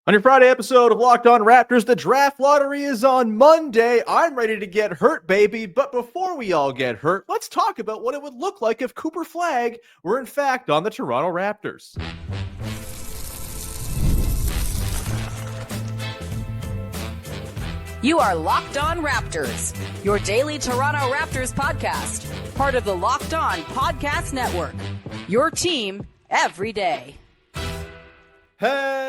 On your Friday episode of Locked On Raptors, the draft lottery is on Monday. I'm ready to get hurt, baby. But before we all get hurt, let's talk about what it would look like if Cooper Flagg were in fact on the Toronto Raptors. You are Locked On Raptors, your daily Toronto Raptors podcast, part of the Locked On Podcast Network. Your team every day. Hey,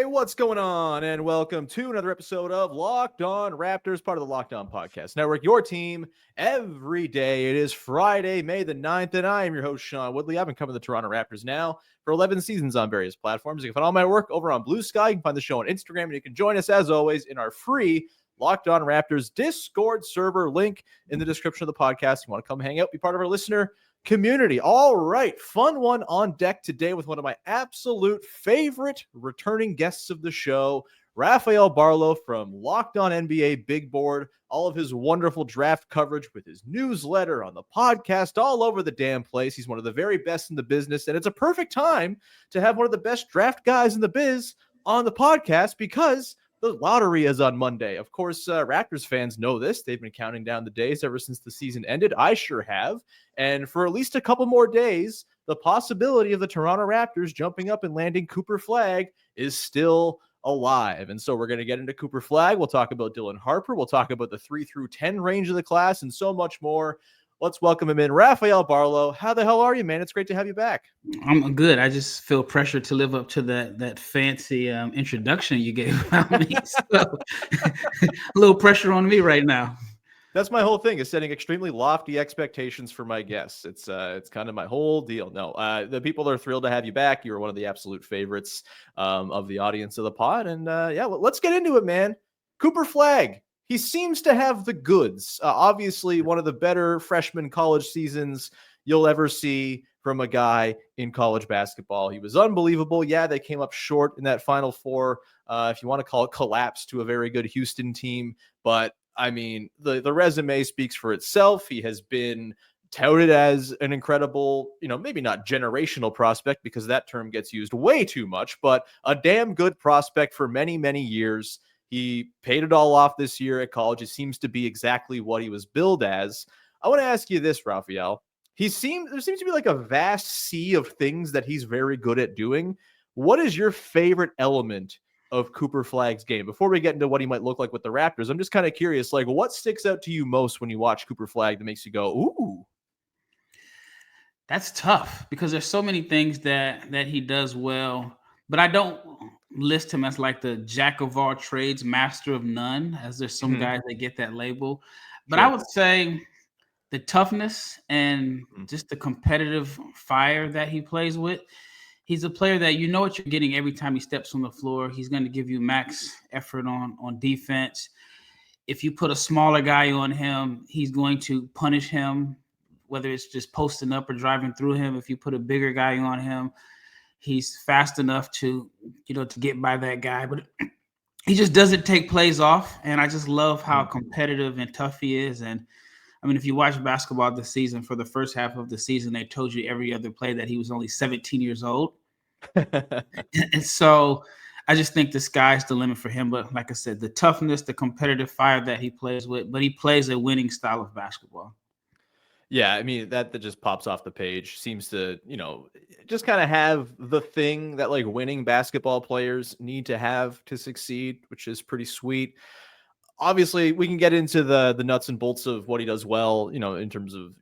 what's going on? And welcome to another episode of Locked On Raptors, part of the Locked On Podcast Network, your team every day. It is Friday, May the 9th, and I am your host, Sean Woodley. I've been covering the Toronto Raptors now for 11 seasons on various platforms. You can find all my work over on Blue Sky. You can find the show on Instagram, and you can join us, as always, in our free Locked On Raptors Discord server, link in the description of the podcast. You want to come hang out, be part of our listener community. All right, fun one on deck today with one of my absolute favorite returning guests of the show, Rafael Barlowe from Locked On NBA Big Board. All of his wonderful draft coverage with his newsletter, on the podcast, all over the damn place. He's one of the very best in the business, and it's a perfect time to have one of the best draft guys in the biz on the podcast because the lottery is on Monday. Of course, Raptors fans know this. They've been counting down the days ever since the season ended. I sure have. And for at least a couple more days, the possibility of the Toronto Raptors jumping up and landing Cooper Flagg is still alive. And so we're going to get into Cooper Flagg. We'll talk about Dylan Harper. We'll talk about the 3 through 10 range of the class and so much more. Let's welcome him in. Rafael Barlowe, how the hell are you, man? It's great to have you back. I'm good. I just feel pressure to live up to that fancy introduction you gave about me. So, a little pressure on me right now. That's my whole thing, is setting extremely lofty expectations for my guests. It's kind of my whole deal. No, the people are thrilled to have you back. You were one of the absolute favorites of the audience of the pod. And yeah, let's get into it, man. Cooper Flagg. He seems to have the goods. Obviously, one of the better freshman college seasons you'll ever see from a guy in college basketball. He was unbelievable. Yeah, they came up short in that Final Four, if you want to call it collapse, to a very good Houston team. But, I mean, the resume speaks for itself. He has been touted as an incredible, maybe not generational prospect, because that term gets used way too much, but a damn good prospect for many, many years. He paid it all off this year at college. It seems to be exactly what he was billed as. I want to ask you this, Rafael. There seems to be like a vast sea of things that he's very good at doing. What is your favorite element of Cooper Flagg's game? Before we get into what he might look like with the Raptors, I'm just kind of curious, like, what sticks out to you most when you watch Cooper Flagg that makes you go, ooh? That's tough because there's so many things that he does well, but I don't list him as like the jack of all trades, master of none, as there's some guys that get that label. But Sure. I would say the toughness and just the competitive fire that he plays with. He's a player that you know what you're getting every time he steps on the floor. He's going to give you max effort on defense. If you put a smaller guy on him, he's going to punish him, whether it's just posting up or driving through him. If you put a bigger guy on him, he's fast enough to get by that guy. But he just doesn't take plays off. And I just love how competitive and tough he is. And I mean, if you watch basketball this season, for the first half of the season, they told you every other play that he was only 17 years old. And so I just think the sky's the limit for him. But like I said, the toughness, the competitive fire that he plays with, but he plays a winning style of basketball. Yeah, I mean, that just pops off the page. Seems to, just kind of have the thing that like winning basketball players need to have to succeed, which is pretty sweet. Obviously, we can get into the nuts and bolts of what he does well, in terms of,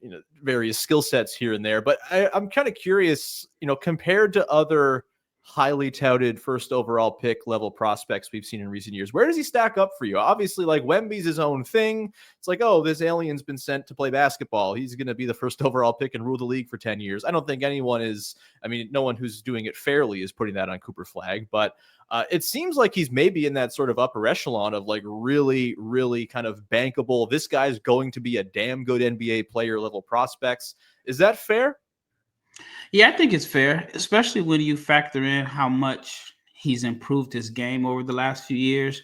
various skill sets here and there. But I'm kind of curious, compared to other highly touted first overall pick level prospects we've seen in recent years, where does he stack up for you? Obviously, like, Wemby's his own thing. It's like, oh, this alien's been sent to play basketball. He's going to be the first overall pick and rule the league for 10 years. I don't think anyone is. I mean, no one who's doing it fairly is putting that on Cooper Flagg, but it seems like he's maybe in that sort of upper echelon of like really, really kind of bankable. This guy's going to be a damn good NBA player level prospects. Is that fair? Yeah, I think it's fair, especially when you factor in how much he's improved his game over the last few years.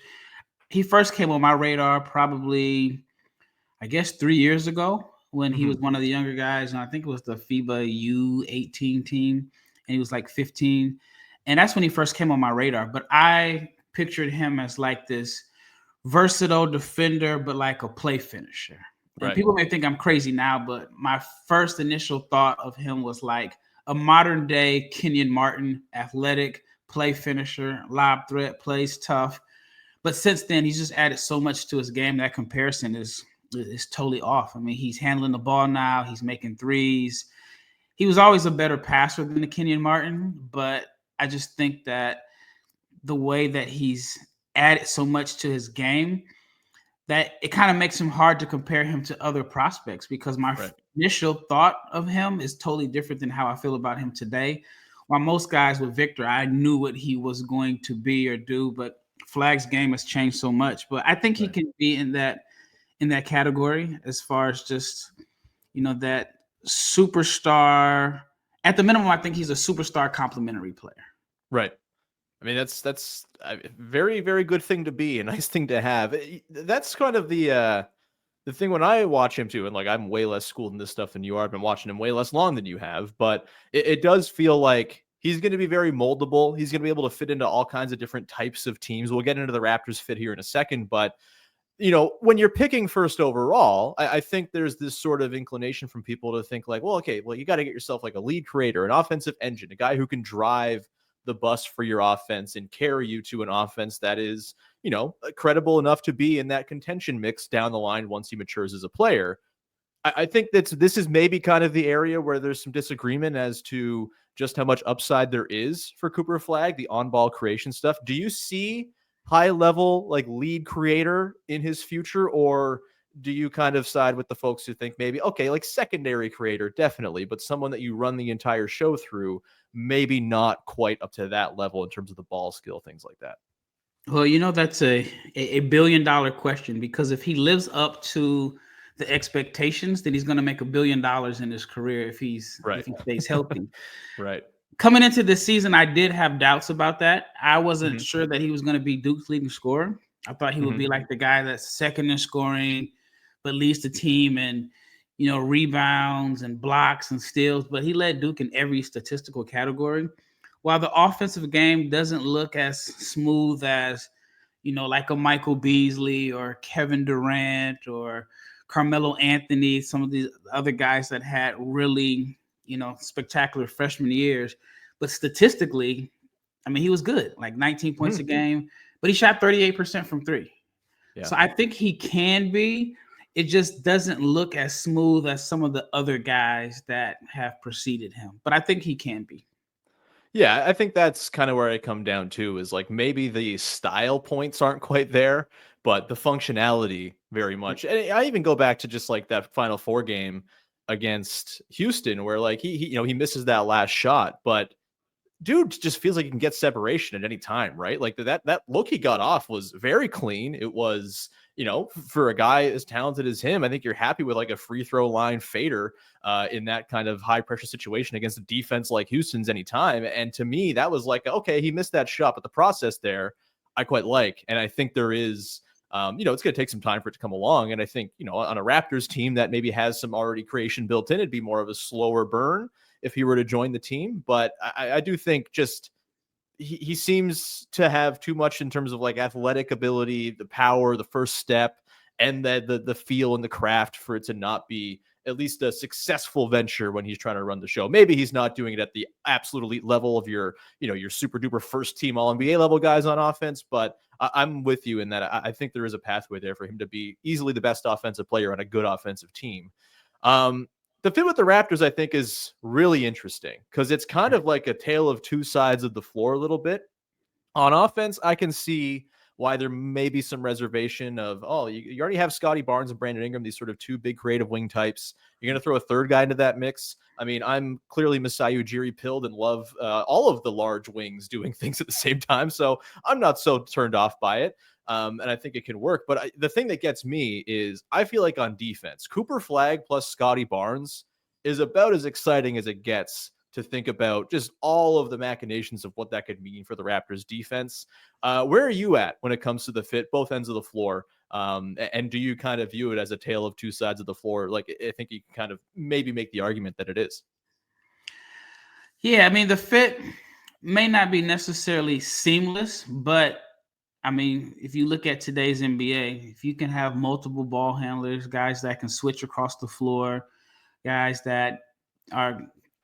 He first came on my radar probably, I guess, 3 years ago when he was one of the younger guys. And I think it was the FIBA U18 team, and he was like 15. And that's when he first came on my radar. But I pictured him as like this versatile defender, but like a play finisher. And people may think I'm crazy now, but my first initial thought of him was like a modern day Kenyon Martin, athletic, play finisher, lob threat, plays tough. But since then, he's just added so much to his game. That comparison is totally off. I mean, he's handling the ball now. He's making threes. He was always a better passer than the Kenyon Martin, but I just think that the way that he's added so much to his game, that it kind of makes him hard to compare him to other prospects, because my initial thought of him is totally different than how I feel about him today. While most guys with Victor, I knew what he was going to be or do, but Flagg's game has changed so much. But I think he can be in that category as far as just, that superstar. At the minimum, I think he's a superstar complementary player. Right. I mean, that's a very, very good thing to be, a nice thing to have. That's kind of the thing when I watch him too, and like I'm way less schooled in this stuff than you are. I've been watching him way less long than you have, but it does feel like he's going to be very moldable. He's going to be able to fit into all kinds of different types of teams. We'll get into the Raptors fit here in a second, but when you're picking first overall, I think there's this sort of inclination from people to think like, well, okay, well, you got to get yourself like a lead creator, an offensive engine, a guy who can drive the bus for your offense and carry you to an offense that is, credible enough to be in that contention mix down the line once he matures as a player. I think this is maybe kind of the area where there's some disagreement as to just how much upside there is for Cooper Flagg, the on-ball creation stuff. Do you see high level like lead creator in his future, or do you kind of side with the folks who think maybe, okay, like secondary creator, definitely, but someone that you run the entire show through, maybe not quite up to that level in terms of the ball skill, things like that? Well, that's a $1 billion question, because if he lives up to the expectations, then he's going to make $1 billion in his career if he stays healthy. Right. Coming into this season, I did have doubts about that. I wasn't sure that he was going to be Duke's leading scorer. I thought he would be like the guy that's second in scoring, but leads the team in, rebounds and blocks and steals. But he led Duke in every statistical category. While the offensive game doesn't look as smooth as, like a Michael Beasley or Kevin Durant or Carmelo Anthony, some of these other guys that had really, spectacular freshman years. But statistically, I mean, he was good, like 19 points a game, but he shot 38% from three. Yeah. So I think he can be. It just doesn't look as smooth as some of the other guys that have preceded him. But I think he can be. Yeah, I think that's kind of where I come down to, is like maybe the style points aren't quite there, but the functionality very much. And I even go back to just like that Final Four game against Houston, where like he misses that last shot, but dude just feels like he can get separation at any time, right? Like that look he got off was very clean. It was, for a guy as talented as him, I think you're happy with like a free throw line fader in that kind of high pressure situation against a defense like Houston's anytime. And to me, that was like, okay, he missed that shot, but the process there, I quite like. And I think there is, it's going to take some time for it to come along. And I think, on a Raptors team that maybe has some already creation built in, it'd be more of a slower burn if he were to join the team. But I do think just he seems to have too much in terms of like athletic ability, the power, the first step, and the feel and the craft for it to not be at least a successful venture when he's trying to run the show. Maybe he's not doing it at the absolute elite level of your super duper first team all NBA level guys on offense, but I'm with you in that I think there is a pathway there for him to be easily the best offensive player on a good offensive team. The fit with the Raptors, I think, is really interesting because it's kind of like a tale of two sides of the floor a little bit. On offense, I can see why there may be some reservation of, you already have Scotty Barnes and Brandon Ingram, these sort of two big creative wing types. You're going to throw a third guy into that mix. I mean, I'm clearly Masai Ujiri pilled and love all of the large wings doing things at the same time. So I'm not so turned off by it. And I think it can work. But the thing that gets me is I feel like on defense, Cooper Flagg plus Scotty Barnes is about as exciting as it gets to think about just all of the machinations of what that could mean for the Raptors defense. Where are you at when it comes to the fit, both ends of the floor? And do you kind of view it as a tale of two sides of the floor? Like, I think you can kind of maybe make the argument that it is. Yeah, I mean, the fit may not be necessarily seamless, but I mean, if you look at today's NBA, if you can have multiple ball handlers, guys that can switch across the floor, guys that are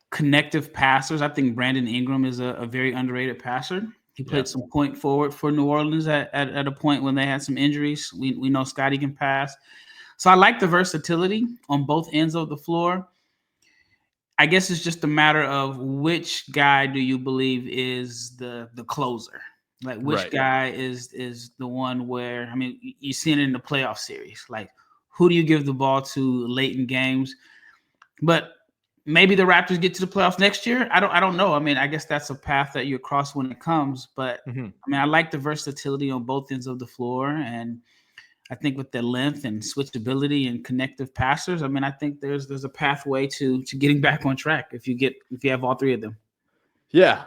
connective passers. I think Brandon Ingram is a very underrated passer. He played some point forward for New Orleans at a point when they had some injuries. We know Scotty can pass. So I like the versatility on both ends of the floor. I guess it's just a matter of which guy do you believe is the closer? Like which guy is the one where, I mean, you see it in the playoff series. Like who do you give the ball to late in games? But maybe the Raptors get to the playoffs next year. I don't know. I mean, I guess that's a path that you cross when it comes. But I mean, I like the versatility on both ends of the floor, and I think with the length and switchability and connective passers, I mean, I think there's a pathway to getting back on track if you have all three of them. Yeah,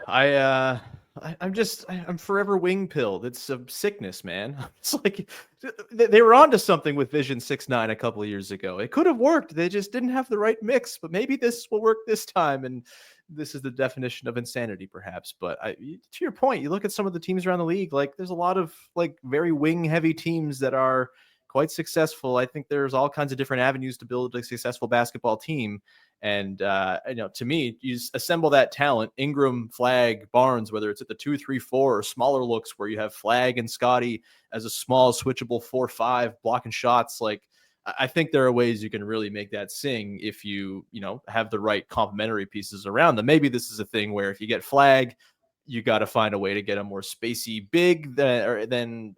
I'm forever wing pilled. It's a sickness, man. It's like they were onto something with Vision 6-9 a couple of years ago. It could have worked. They just didn't have the right mix, but maybe this will work this time. And this is the definition of insanity, perhaps. But to your point, you look at some of the teams around the league, like there's a lot of like very wing heavy teams that are quite successful. I think there's all kinds of different avenues to build a successful basketball team. And, to me, you assemble that talent, Ingram, Flagg, Barnes, whether it's at the 2, 3, 4 or smaller looks where you have Flagg and Scotty as a small switchable 4-5 blocking shots. Like, I think there are ways you can really make that sing if you have the right complementary pieces around them. Maybe this is a thing where if you get Flagg, you got to find a way to get a more spacey big than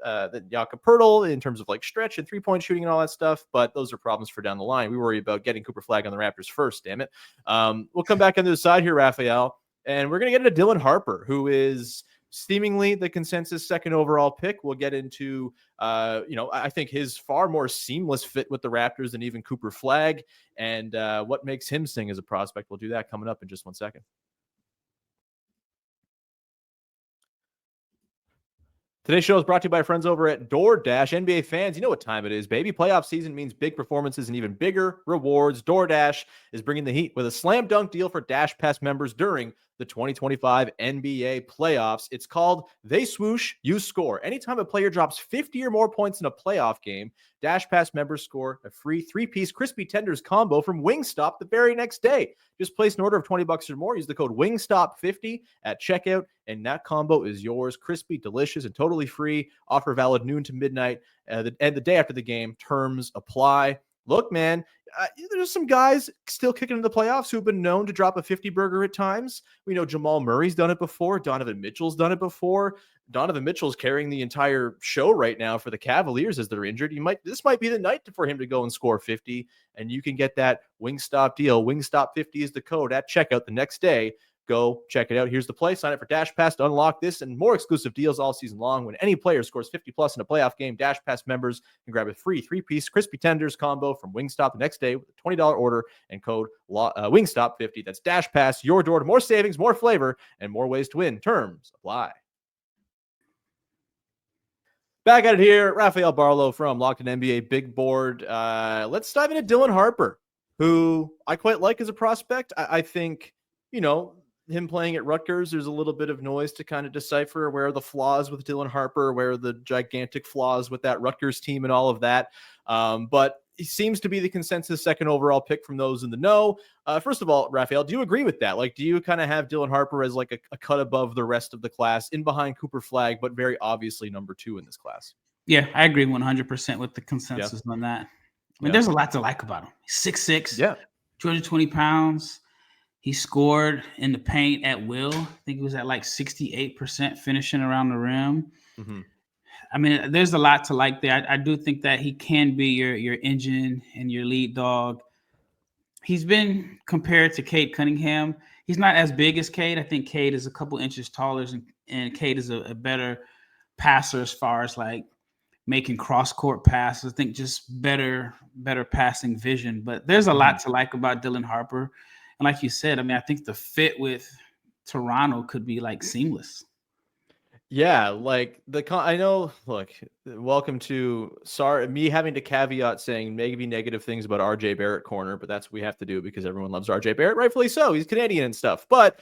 Jakob Poeltl in terms of like stretch and 3-point shooting and all that stuff. But those are problems for down the line. We worry about getting Cooper Flagg on the Raptors first, damn it. We'll come back on the side here, Rafael, and we're going to get into Dylan Harper, who is seemingly the consensus second overall pick. We'll get into, I think his far more seamless fit with the Raptors than even Cooper Flagg, and what makes him sing as a prospect. We'll do that coming up in just 1 second. Today's show is brought to you by friends over at DoorDash. NBA fans, you know what time it is, baby. Playoff season means big performances and even bigger rewards. DoorDash is bringing the heat with a slam dunk deal for Dash Pass members during the 2025 NBA playoffs. It's called They Swoosh, You Score. Anytime a player drops 50 or more points in a playoff game, Dash Pass members score a free 3-piece crispy tenders combo from Wingstop the very next day. Just place an order of $20 or more. Use the code WINGSTOP50 at checkout, and that combo is yours. Crispy, delicious, and totally free. Offer valid noon to midnight, and the day after the game. Terms apply. Look, man, there's some guys still kicking in the playoffs who've been known to drop a 50 burger at times. We know Jamal Murray's done it before. Donovan Mitchell's done it before. Donovan Mitchell's carrying the entire show right now for the Cavaliers as they're injured. This might be the night for him to go and score 50, and you can get that Wingstop deal. Wingstop 50 is the code at checkout the next day. Go check it out. Here's the play. Sign up for Dash Pass to unlock this and more exclusive deals all season long. When any player scores 50 plus in a playoff game, Dash Pass members can grab a free 3-piece crispy tenders combo from Wingstop the next day with a $20 order and code Wingstop50. That's Dash Pass, your door to more savings, more flavor, and more ways to win. Terms apply. Back at it here, Rafael Barlowe from Locked On NBA Big Board. Let's dive into Dylan Harper, who I quite like as a prospect. I think, him playing at Rutgers, there's a little bit of noise to kind of decipher where are the flaws with Dylan Harper, where are the gigantic flaws with that Rutgers team and all of that. But he seems to be the consensus second overall pick from those in the know. First of all, Rafael, do you agree with that? Like, do you kind of have Dylan Harper as like a cut above the rest of the class, in behind Cooper Flagg, but very obviously number 2 in this class? Yeah, I agree 100% with the consensus on that. I mean, there's a lot to like about him. He's 6'6", 220 pounds. He scored in the paint at will. I think he was at like 68% finishing around the rim. Mm-hmm. I mean, there's a lot to like there. I do think that he can be your engine and your lead dog. He's been compared to Cade Cunningham. He's not as big as Cade. I think Cade is a couple inches taller, and Cade is a better passer as far as like making cross-court passes. I think just better passing vision. But there's a lot to like about Dylan Harper. And like you said, I mean, I think the fit with Toronto could be like seamless. Yeah, like I know. Look, welcome to me having to caveat saying maybe negative things about RJ Barrett corner, but that's what we have to do because everyone loves RJ Barrett, rightfully so. He's Canadian and stuff. But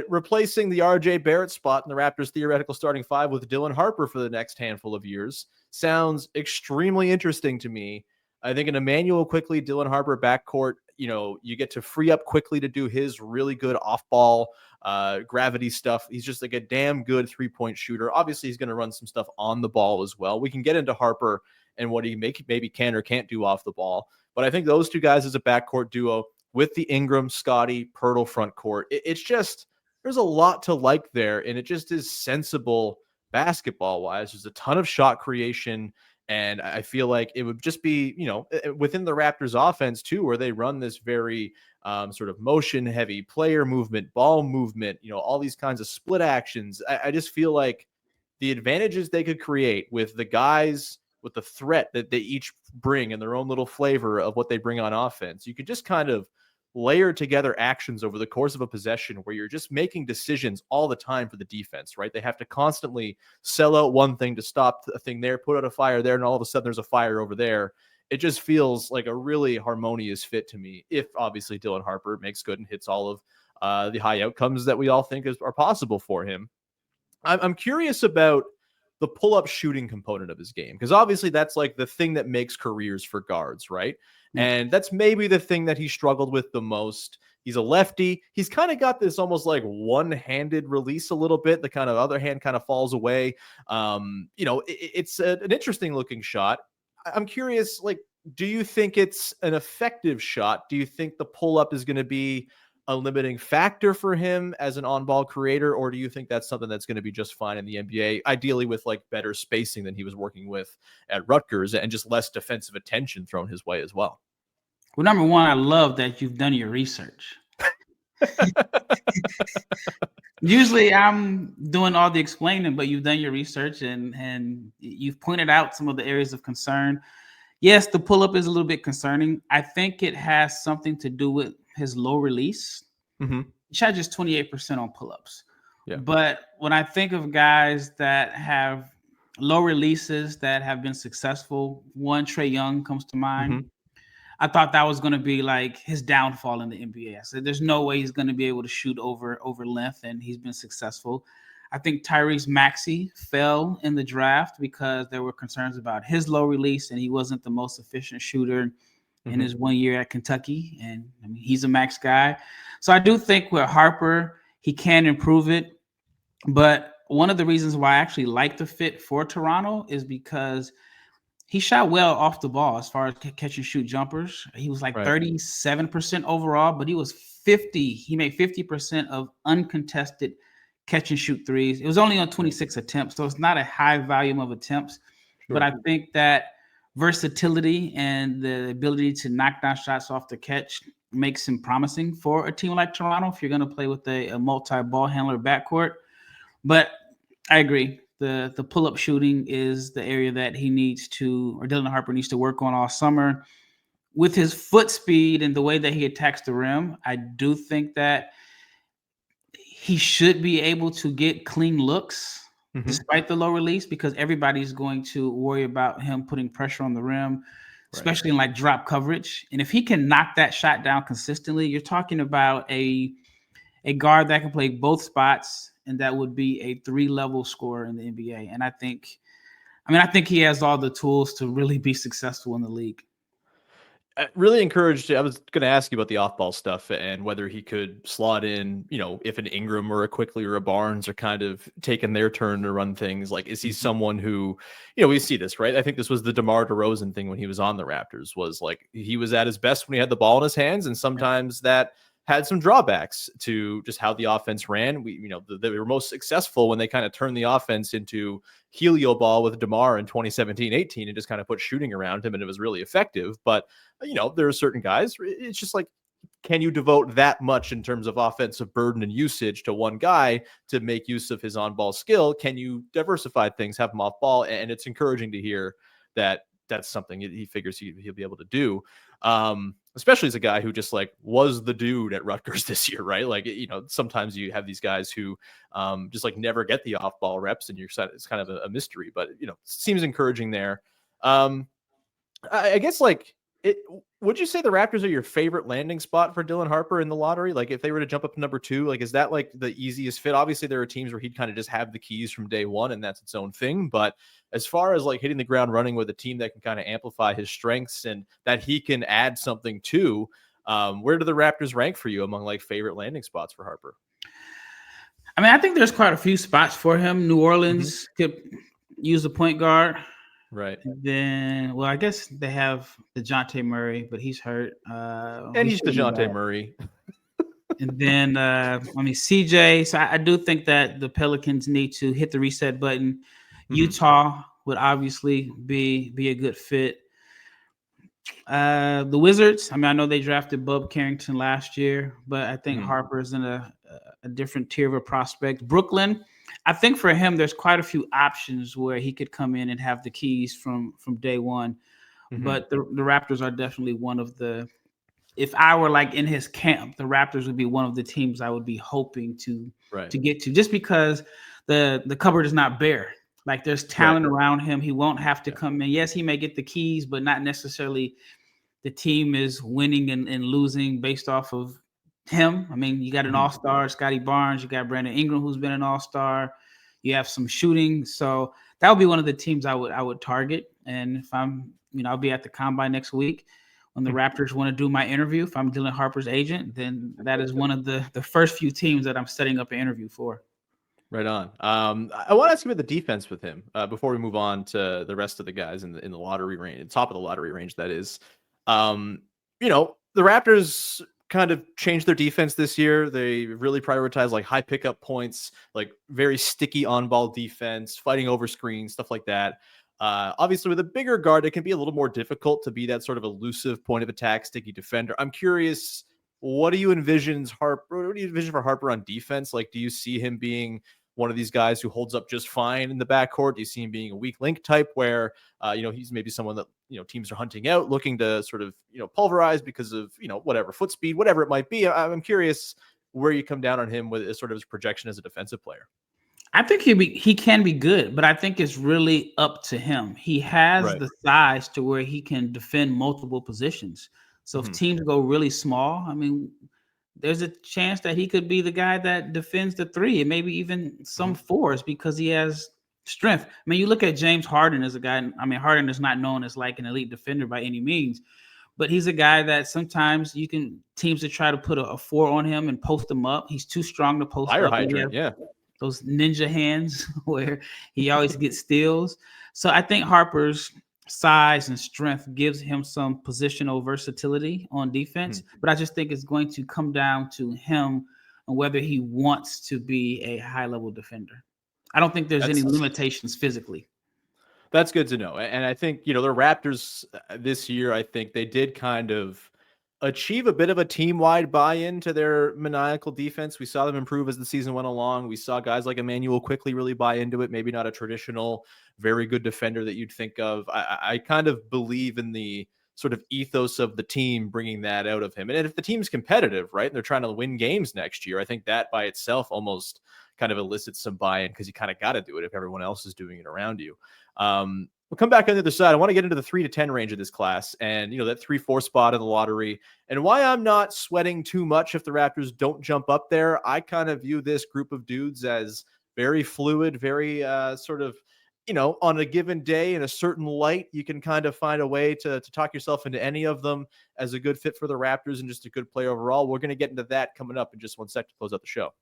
replacing the RJ Barrett spot in the Raptors' theoretical starting five with Dylan Harper for the next handful of years sounds extremely interesting to me. I think an Emmanuel quickly, Dylan Harper backcourt. You get to free up quickly to do his really good off-ball gravity stuff. He's just like a damn good 3-point shooter. Obviously, he's going to run some stuff on the ball as well. We can get into Harper and what he maybe can or can't do off the ball. But I think those two guys as a backcourt duo with the Ingram, Scotty, Pirtle front court, it's just there's a lot to like there, and it just is sensible basketball wise. There's a ton of shot creation. And I feel like it would just be, within the Raptors offense too, where they run this very sort of motion heavy player movement, ball movement, all these kinds of split actions. I just feel like the advantages they could create with the guys, with the threat that they each bring and their own little flavor of what they bring on offense, you could just kind of layer together actions over the course of a possession where you're just making decisions all the time for the defense, right? They have to constantly sell out one thing to stop a thing there, put out a fire there, and all of a sudden there's a fire over there. It just feels like a really harmonious fit to me if obviously Dylan Harper makes good and hits all of the high outcomes that we all think are possible for him. I'm curious about the pull-up shooting component of his game, because obviously that's like the thing that makes careers for guards, right? And that's maybe the thing that he struggled with the most. He's a lefty. He's kind of got this almost like one-handed release a little bit. The kind of other hand kind of falls away. It's an interesting looking shot. I'm curious, like, do you think it's an effective shot? Do you think the pull-up is going to be a limiting factor for him as an on-ball creator, or do you think that's something that's going to be just fine in the NBA, ideally with like better spacing than he was working with at Rutgers and just less defensive attention thrown his way as well? Well, number one, I love that you've done your research. Usually I'm doing all the explaining, but you've done your research and you've pointed out some of the areas of concern. Yes, the pull-up is a little bit concerning. I think it has something to do with his low release. Mm-hmm. He shot just 28% on pull-ups. Yeah. But when I think of guys that have low releases that have been successful, one, Trae Young comes to mind. Mm-hmm. I thought that was going to be like his downfall in the NBA. I said, there's no way he's going to be able to shoot over length, and he's been successful. I think Tyrese Maxey fell in the draft because there were concerns about his low release, and he wasn't the most efficient shooter in his 1 year at Kentucky. And I mean, he's a max guy. So I do think with Harper, he can improve it. But one of the reasons why I actually like the fit for Toronto is because he shot well off the ball as far as catch and shoot jumpers. He was like 37% overall, but he was 50. He made 50% of uncontested catch and shoot threes. It was only on 26 attempts, so it's not a high volume of attempts. Sure. But I think that versatility and the ability to knock down shots off the catch makes him promising for a team like Toronto if you're going to play with a multi-ball handler backcourt. But I agree. The pull-up shooting is the area that he needs to, or Dylan Harper needs to work on all summer. With his foot speed and the way that he attacks the rim, I do think that he should be able to get clean looks despite the low release, because everybody's going to worry about him putting pressure on the rim, especially in like drop coverage. And if he can knock that shot down consistently, you're talking about a guard that can play both spots, and that would be a 3-level scorer in the NBA. And I think he has all the tools to really be successful in the league. Really encouraged. I was going to ask you about the off-ball stuff and whether he could slot in, if an Ingram or a Quickly or a Barnes are kind of taking their turn to run things. Like, is he someone who, we see this, right? I think this was the DeMar DeRozan thing when he was on the Raptors, was like he was at his best when he had the ball in his hands, and sometimes that had some drawbacks to just how the offense ran. They were most successful when they kind of turned the offense into helio ball with DeMar in 2017-18 and just kind of put shooting around him, and it was really effective. But, there are certain guys, it's just like, can you devote that much in terms of offensive burden and usage to one guy to make use of his on-ball skill? Can you diversify things, have him off ball? And it's encouraging to hear that that's something he figures he'll be able to do. especially as a guy who just like was the dude at Rutgers this year, right? Like, sometimes you have these guys who just like never get the off ball reps, and it's kind of a mystery, but seems encouraging there. I guess like would you say the Raptors are your favorite landing spot for Dylan Harper in the lottery? Like if they were to jump up to number 2, like is that like the easiest fit? Obviously there are teams where he'd kind of just have the keys from day one and that's its own thing. But as far as like hitting the ground running with a team that can kind of amplify his strengths and that he can add something to, where do the Raptors rank for you among like favorite landing spots for Harper? I mean, I think there's quite a few spots for him. New Orleans could use a point guard. Right. And then, well, I guess they have DeJounte Murray, but he's hurt. And he's DeJounte Murray. And then, CJ. So I do think that the Pelicans need to hit the reset button. Utah would obviously be a good fit. The Wizards. I mean, I know they drafted Bub Carrington last year, but I think Harper is in a different tier of a prospect. Brooklyn. I think for him, there's quite a few options where he could come in and have the keys from day one. But the Raptors are definitely one of the. If I were like in his camp, the Raptors would be one of the teams I would be hoping to get to, just because the cupboard is not bare. Like there's talent around him. He won't have to come in. Yes, he may get the keys, but not necessarily the team is winning and losing based off of him. I mean, you got an all-star, Scotty Barnes. You got Brandon Ingram, who's been an all-star. You have some shooting. So that would be one of the teams I would target. And if I'm, I'll be at the Combine next week. When the Raptors want to do my interview, if I'm Dylan Harper's agent, then that is one of the first few teams that I'm setting up an interview for. Right on. I want to ask you about the defense with him before we move on to the rest of the guys in the lottery range, top of the lottery range. That is, the Raptors kind of changed their defense this year. They really prioritize like high pickup points, like very sticky on-ball defense, fighting over screens, stuff like that. Obviously, with a bigger guard, it can be a little more difficult to be that sort of elusive point of attack, sticky defender. I'm curious, what do you envision for Harper on defense? Like, do you see him being one of these guys who holds up just fine in the backcourt? Do you see him being a weak link type where, he's maybe someone that, teams are hunting out, looking to sort of, pulverize because of, whatever, foot speed, whatever it might be? I'm curious where you come down on him with sort of his projection as a defensive player. I think he can be good, but I think it's really up to him. He has the size to where he can defend multiple positions. So if teams go really small, I mean, there's a chance that he could be the guy that defends the 3 and maybe even some 4s because he has strength. I mean, you look at James Harden as a guy. I mean, Harden is not known as like an elite defender by any means, but he's a guy that sometimes teams that try to put a 4 on him and post him up. He's too strong to post Fire up. hydrant, yeah. Those ninja hands where he always gets steals. So I think Harper's size and strength gives him some positional versatility on defense, but I just think it's going to come down to him and whether he wants to be a high-level defender. I don't think there's any limitations physically. That's good to know. And I think, the Raptors this year, I think they did kind of achieve a bit of a team-wide buy-in to their maniacal defense. We saw them improve as the season went along. We saw guys like Emmanuel quickly really buy into it. Maybe not a traditional, very good defender that you'd think of. I kind of believe in the sort of ethos of the team bringing that out of him. And if the team's competitive, right, and they're trying to win games next year, I think that by itself almost kind of elicits some buy-in because you kind of got to do it if everyone else is doing it around you. We'll come back on the other side. I want to get into the 3 to 10 range of this class and, that 3-4 spot in the lottery and why I'm not sweating too much if the Raptors don't jump up there. I kind of view this group of dudes as very fluid, very sort of, on a given day in a certain light, you can kind of find a way to talk yourself into any of them as a good fit for the Raptors and just a good player overall. We're going to get into that coming up in just one sec to close out the show.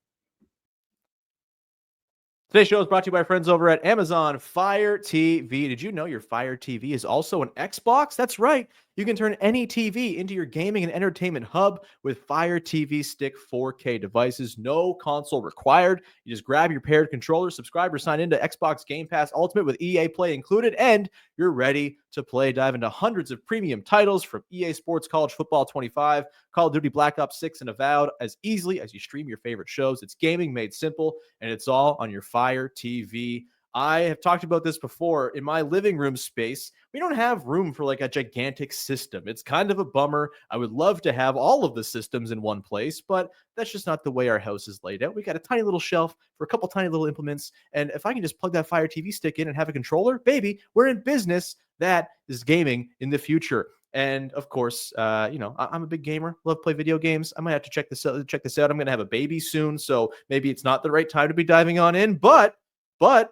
Today's show is brought to you by our friends over at Amazon Fire TV. Did you know your Fire TV is also an Xbox? That's right. You can turn any TV into your gaming and entertainment hub with Fire TV Stick 4K devices. No console required. You just grab your paired controller, subscribe or sign into Xbox Game Pass Ultimate with EA Play included, and you're ready to play. Dive into hundreds of premium titles from EA Sports College Football 25, Call of Duty Black Ops 6, and Avowed as easily as you stream your favorite shows. It's gaming made simple, and it's all on your Fire TV I have talked about this before. In my living room space, we don't have room for like a gigantic system. It's kind of a bummer. I would love to have all of the systems in one place, but that's just not the way our house is laid out. We got a tiny little shelf for a couple tiny little implements. And if I can just plug that Fire TV stick in and have a controller, baby, we're in business. That is gaming in the future. And of course, I'm a big gamer. Love to play video games. I might have to check this out. I'm going to have a baby soon, so maybe it's not the right time to be diving on in. But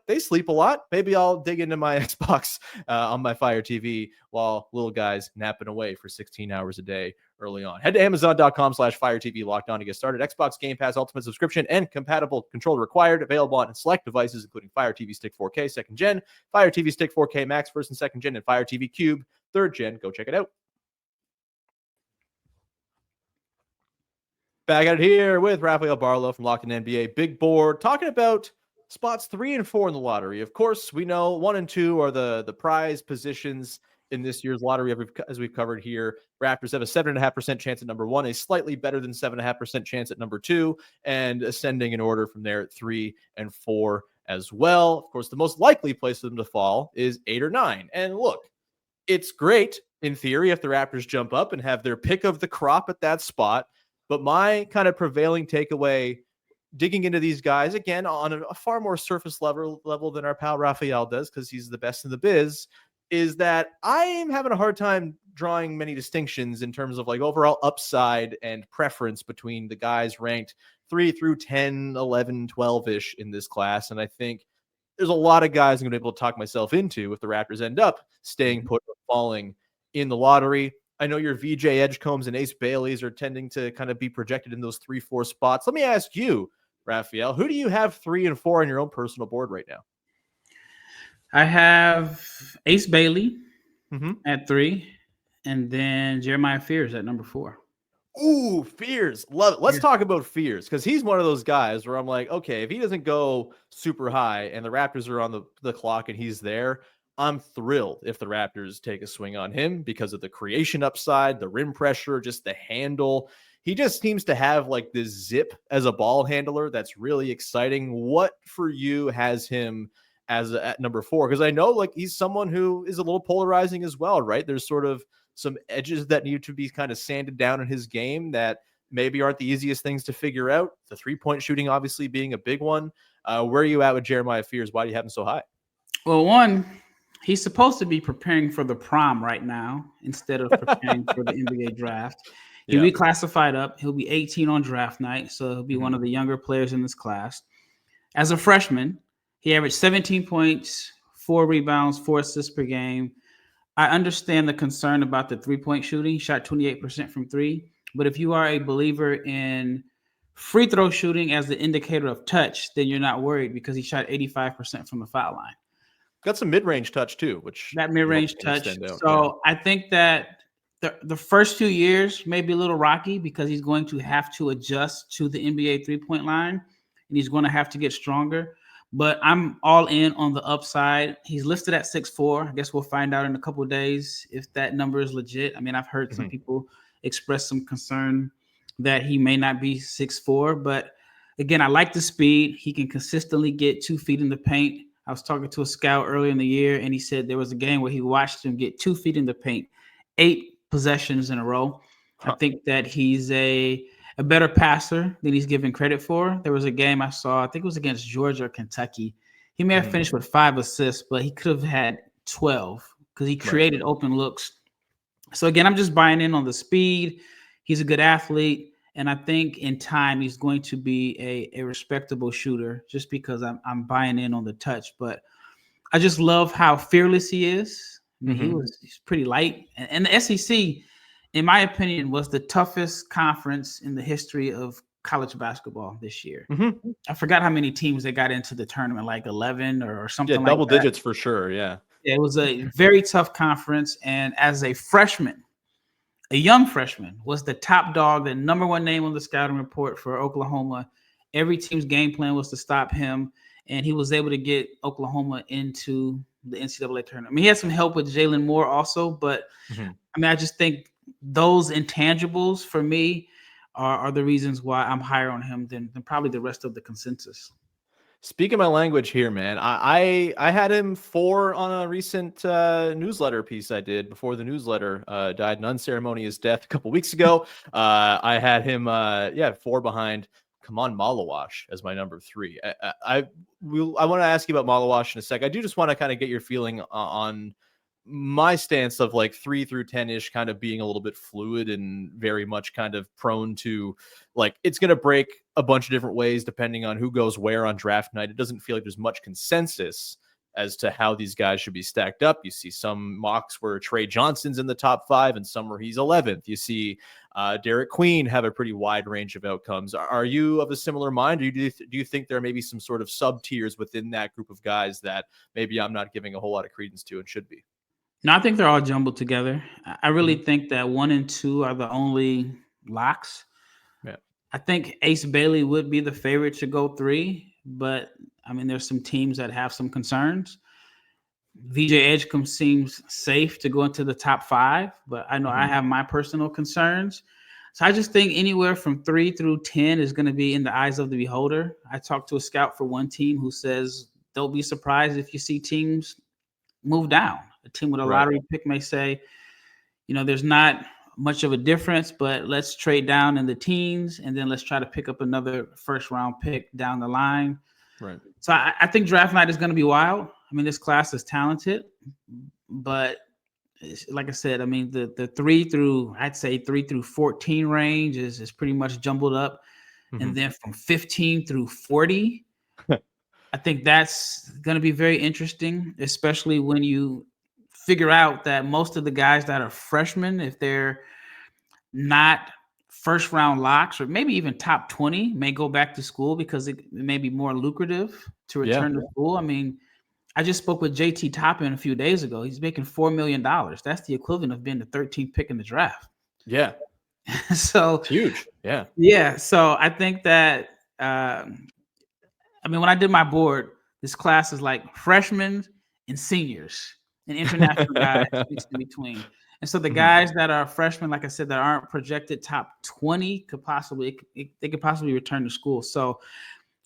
they sleep a lot. Maybe I'll dig into my Xbox on my Fire TV while little guy's napping away for 16 hours a day early on. Head to Amazon.com/Fire TV Locked On to get started. Xbox Game Pass Ultimate subscription and compatible controller required. Available on select devices, including Fire TV Stick 4K 2nd Gen, Fire TV Stick 4K Max 1st and 2nd Gen, and Fire TV Cube 3rd Gen. Go check it out. Back at it here with Rafael Barlowe from Locked On NBA Big Board, talking about spots 3 and 4 in the lottery. Of course, we know 1 and 2 are the prize positions in this year's lottery, as we've covered here. Raptors have a 7.5% chance at number 1, a slightly better than 7.5% chance at number 2, and ascending in order from there at 3 and 4 as well. Of course, the most likely place for them to fall is 8 or 9. And look, it's great in theory if the Raptors jump up and have their pick of the crop at that spot. But my kind of prevailing takeaway, digging into these guys again on a far more surface level than our pal Rafael does, because he's the best in the biz, is that I'm having a hard time drawing many distinctions in terms of like overall upside and preference between the guys ranked 3 through 10, 11, 12-ish in this class. And I think there's a lot of guys I'm going to be able to talk myself into if the Raptors end up staying put or falling in the lottery. I know your VJ Edgecombs and Ace Baileys are tending to kind of be projected in those 3-4 spots. Let me ask you, Rafael, who do you have 3 and 4 on your own personal board right now? I have Ace Bailey at 3, and then Jeremiah Fears at number 4. Ooh, Fears. Love it. Let's talk about Fears, because he's one of those guys where I'm like, okay, if he doesn't go super high and the Raptors are on the clock and he's there, I'm thrilled if the Raptors take a swing on him because of the creation upside, the rim pressure, just the handle. He just seems to have like this zip as a ball handler that's really exciting. What for you has him as at number 4? Because I know like he's someone who is a little polarizing as well, right? There's sort of some edges that need to be kind of sanded down in his game that maybe aren't the easiest things to figure out. The 3-point shooting obviously being a big one. Where are you at with Jeremiah Fears? Why do you have him so high? Well, one, he's supposed to be preparing for the prom right now instead of preparing for the NBA draft. He'll be classified up. He'll be 18 on draft night, so he'll be one of the younger players in this class. As a freshman, he averaged 17 points, 4 rebounds, 4 assists per game. I understand the concern about the 3-point shooting. He shot 28% from 3. But if you are a believer in free throw shooting as the indicator of touch, then you're not worried because he shot 85% from the foul line. Got some mid-range touch too, which that mid-range touch. So I think that the first 2 years may be a little rocky because he's going to have to adjust to the NBA 3-point line, and he's going to have to get stronger. But I'm all in on the upside. He's listed at 6'4". I guess we'll find out in a couple of days if that number is legit. I mean, I've heard some people express some concern that he may not be 6'4", but again, I like the speed. He can consistently get 2 feet in the paint. I was talking to a scout earlier in the year, and he said there was a game where he watched him get 2 feet in the paint, 8 possessions in a row. I think that he's a better passer than he's given credit for. There was a game I saw, I think it was against Georgia or Kentucky. He may have finished with 5 assists, but he could have had 12 because he created open looks. So again, I'm just buying in on the speed. He's a good athlete. And I think in time, he's going to be a respectable shooter just because I'm buying in on the touch. But I just love how fearless he is. I mean, he's pretty light. And the SEC, in my opinion, was the toughest conference in the history of college basketball this year. I forgot how many teams they got into the tournament, like 11 or something like that. Yeah, double digits for sure, yeah. It was a very tough conference. And as a freshman, a young freshman, was the top dog, the number 1 name on the scouting report for Oklahoma. Every team's game plan was to stop him, and he was able to get Oklahoma into the NCAA tournament. I mean, he had some help with Jalen Moore also, but I mean, I just think those intangibles for me are the reasons why I'm higher on him than probably the rest of the consensus. Speaking my language here, man. I had him 4 on a recent newsletter piece I did before the newsletter died an unceremonious death a couple weeks ago. I had him 4 behind Khaman Maluach as my number 3. I want to ask you about Maluach in a sec. I do just want to kind of get your feeling on my stance of like 3 through 10-ish kind of being a little bit fluid and very much kind of prone to like it's going to break a bunch of different ways depending on who goes where on draft night. It doesn't feel like there's much consensus as to how these guys should be stacked up. You see some mocks where Trey Johnson's in the top 5 and some where he's 11th. You see Derek Queen have a pretty wide range of outcomes. Are you of a similar mind? Or do you think there may be some sort of sub tiers within that group of guys that maybe I'm not giving a whole lot of credence to and should be? No, I think they're all jumbled together. I really think that 1 and 2 are the only locks. Yeah. I think Ace Bailey would be the favorite to go 3, but I mean, there's some teams that have some concerns. VJ Edgecombe seems safe to go into the top 5, but I know I have my personal concerns. So I just think anywhere from 3 through 10 is going to be in the eyes of the beholder. I talked to a scout for one team who says they'll be surprised if you see teams move down. A team with a lottery pick may say, there's not much of a difference, but let's trade down in the teens and then let's try to pick up another first round pick down the line. Right. So I think draft night is going to be wild. I mean, this class is talented, but like I said, I mean, the 3 through 14 range is pretty much jumbled up. And then from 15 through 40, I think that's going to be very interesting, especially when you figure out that most of the guys that are freshmen, if they're not first round locks or maybe even top 20, may go back to school because it may be more lucrative to return to school. I mean, I just spoke with JT Toppin a few days ago. He's making $4 million. That's the equivalent of being the 13th pick in the draft. Yeah. So it's huge. Yeah. Yeah. So I think that, when I did my board, this class is like freshmen and seniors and international guys mixed in between. And so the guys that are freshmen, like I said, that aren't projected top 20 could possibly return to school. So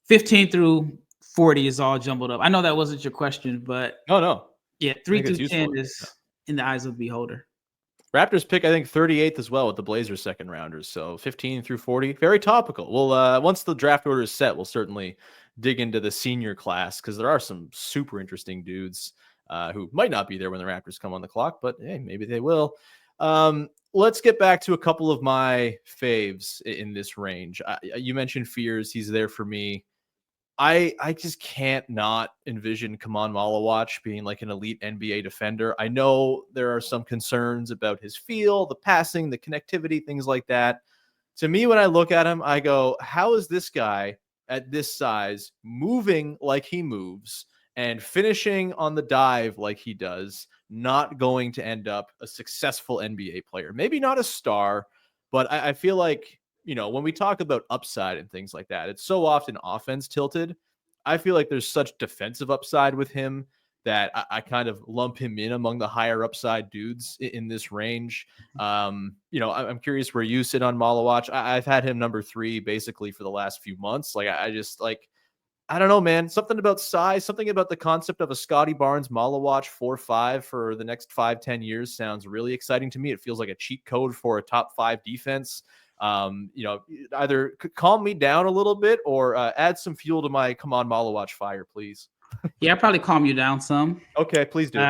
15 through 40 is all jumbled up. I know that wasn't your question, but no. Yeah, 3 through 10 is in the eyes of the beholder. Raptors pick, I think, 38th as well with the Blazers second rounders. So 15 through 40, very topical. Well, once the draft order is set, we'll certainly dig into the senior class because there are some super interesting dudes who might not be there when the Raptors come on the clock, but hey, maybe they will. Let's get back to a couple of my faves in this range. You mentioned Fears. He's there for me. I just can't not envision Khaman Maluach being like an elite NBA defender. I know there are some concerns about his feel, the passing, the connectivity, things like that. To me, when I look at him, I go, how is this guy at this size moving like he moves and finishing on the dive like he does, not going to end up a successful NBA player? Maybe not a star, but I feel like, when we talk about upside and things like that, it's so often offense tilted. I feel like there's such defensive upside with him that I kind of lump him in among the higher upside dudes in this range. I'm curious where you sit on Maluach. I've had him number 3 basically for the last few months. Like, I don't know, man. Something about size, something about the concept of a Scotty Barnes Maluach 4-5 for the next 5-10 years sounds really exciting to me. It feels like a cheat code for a top 5 defense. Either calm me down a little bit or add some fuel to my Khaman Maluach fire, please. Yeah, I'll probably calm you down some. Okay, please do.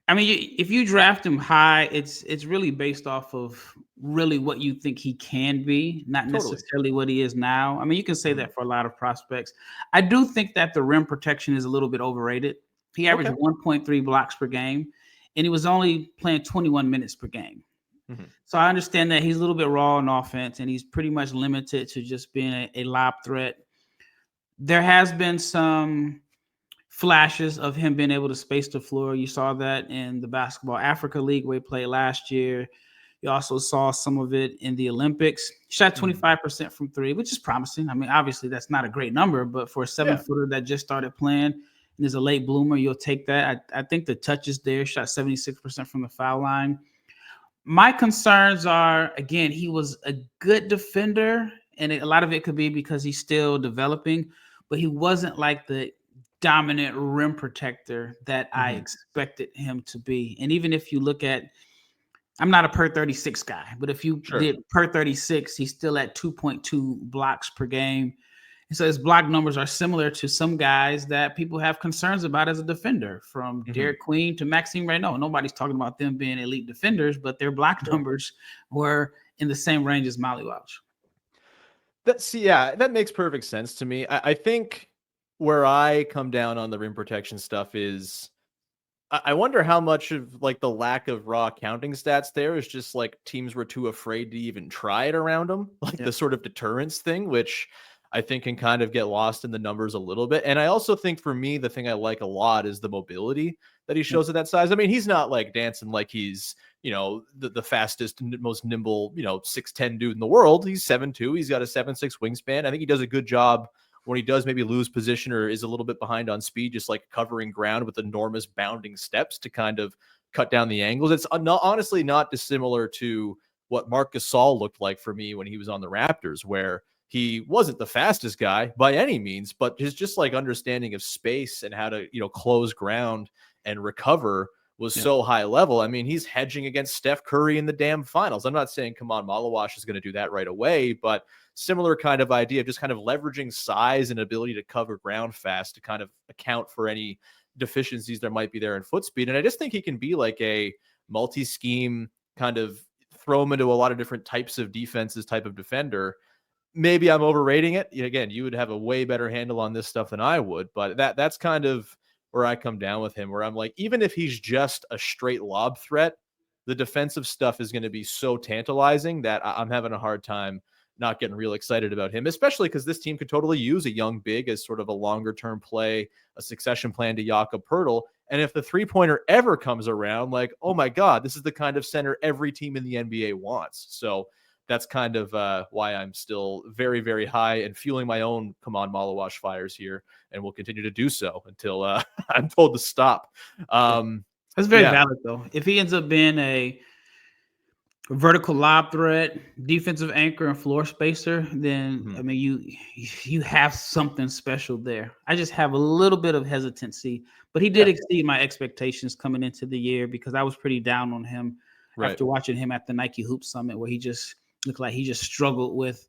If you draft him high, it's really based off of really what you think he can be, not necessarily what he is now. I mean, you can say that for a lot of prospects. I do think that the rim protection is a little bit overrated. He averaged 1.3 blocks per game, and he was only playing 21 minutes per game. So I understand that he's a little bit raw on offense, and he's pretty much limited to just being a lob threat. There has been some flashes of him being able to space the floor. You saw that in the Basketball Africa League where he played last year. You also saw some of it in the Olympics. He shot 25% from 3, which is promising. I mean, obviously that's not a great number, but for a 7-footer that just started playing and is a late bloomer, you'll take that. I think the touch is there. Shot 76% from the foul line. My concerns are, again, he was a good defender and a lot of it could be because he's still developing, but he wasn't like the dominant rim protector that I expected him to be. And even if you look at, I'm not a per 36 guy, but if you did per 36, he's still at 2.2 blocks per game. And so his block numbers are similar to some guys that people have concerns about as a defender, from Derek Queen to Maxime Reynaud. Nobody's talking about them being elite defenders, but their block numbers were in the same range as Maluach. That makes perfect sense to me. I think where I come down on the rim protection stuff is I wonder how much of like the lack of raw counting stats there is just like teams were too afraid to even try it around them, like the sort of deterrence thing, which I think can kind of get lost in the numbers a little bit. And I also think for me, the thing I like a lot is the mobility that he shows at that size. I mean, he's not like dancing like he's, the fastest, most nimble, 6'10" dude in the world. He's 7'2". He's got a 7'6" wingspan. I think he does a good job when he does maybe lose position or is a little bit behind on speed, just like covering ground with enormous bounding steps to kind of cut down the angles. It's honestly not dissimilar to what Marc Gasol looked like for me when he was on the Raptors, where he wasn't the fastest guy by any means, but his just like understanding of space and how to, close ground and recover was so high level. I mean, he's hedging against Steph Curry in the damn finals. I'm not saying Khaman Maluach is going to do that right away, but similar kind of idea of just kind of leveraging size and ability to cover ground fast to kind of account for any deficiencies there might be there in foot speed. And I just think he can be like a multi-scheme kind of throw him into a lot of different types of defenses type of defender. Maybe I'm overrating it. Again, you would have a way better handle on this stuff than I would, but that's kind of where I come down with him, where I'm like, even if he's just a straight lob threat, the defensive stuff is going to be so tantalizing that I'm having a hard time not getting real excited about him, especially because this team could totally use a young big as sort of a longer term play, a succession plan to Jakob Poeltl. And if the 3-pointer ever comes around, like, oh my God, this is the kind of center every team in the NBA wants. So that's kind of why I'm still very, very high and fueling my own Khaman Maluach fires here, and will continue to do so until I'm told to stop. That's very valid, though. If he ends up being a vertical lob threat, defensive anchor, and floor spacer, then I mean, you have something special there. I just have a little bit of hesitancy, but he did exceed my expectations coming into the year, because I was pretty down on him after watching him at the Nike Hoop Summit, where he just looked like he just struggled with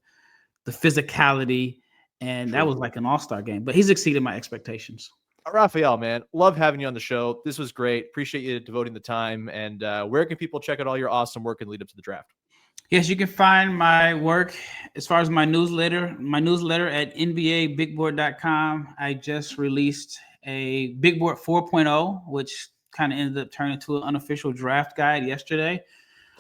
the physicality, and that was like an all-star game. But he's exceeded my expectations. Rafael, man, love having you on the show. This was great. Appreciate you devoting the time. And where can people check out all your awesome work and lead up to the draft? Yes, you can find my work as far as my newsletter at NBABigBoard.com. I just released a Big Board 4.0, which kind of ended up turning into an unofficial draft guide yesterday.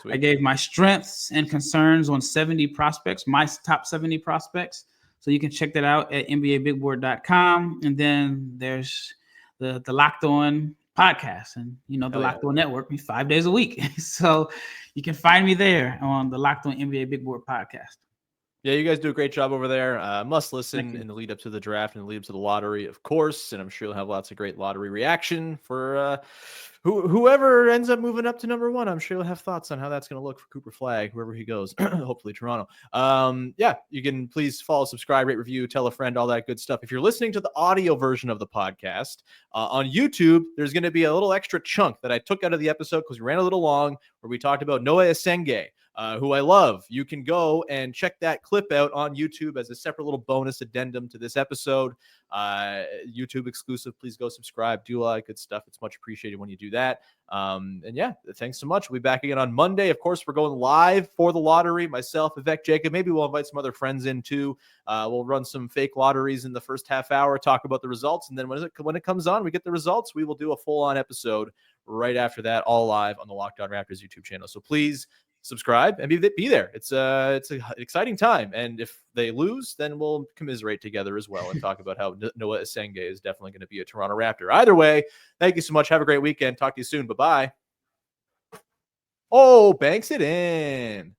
Sweet. I gave my strengths and concerns on 70 prospects, my top 70 prospects. So you can check that out at NBABigBoard.com. And then there's the Locked On podcast, and the Locked On Network 5 days a week. So you can find me there on the Locked On NBA Big Board podcast. Yeah, you guys do a great job over there. Must listen in the lead up to the draft and the lead up to the lottery, of course. And I'm sure you'll have lots of great lottery reaction for whoever ends up moving up to number one. I'm sure you'll have thoughts on how that's going to look for Cooper Flagg, wherever he goes, hopefully Toronto. You can please follow, subscribe, rate, review, tell a friend, all that good stuff. If you're listening to the audio version of the podcast on YouTube, there's going to be a little extra chunk that I took out of the episode because we ran a little long, where we talked about Noah Esenge, who I love. You can go and check that clip out on YouTube as a separate little bonus addendum to this episode. YouTube exclusive. Please go subscribe. Do a lot of good stuff. It's much appreciated when you do that. Thanks so much. We'll be back again on Monday. Of course, we're going live for the lottery. Myself, Vivek, Jacob. Maybe we'll invite some other friends in too. We'll run some fake lotteries in the first half hour, talk about the results. And then when it comes on, we get the results. We will do a full-on episode right after that, all live on the Locked On Raptors YouTube channel. So please subscribe and be there. It's an exciting time. And if they lose, then we'll commiserate together as well and talk about how Noah Esenge is definitely going to be a Toronto Raptor. Either way, thank you so much. Have a great weekend. Talk to you soon. Bye-bye. Oh, banks it in.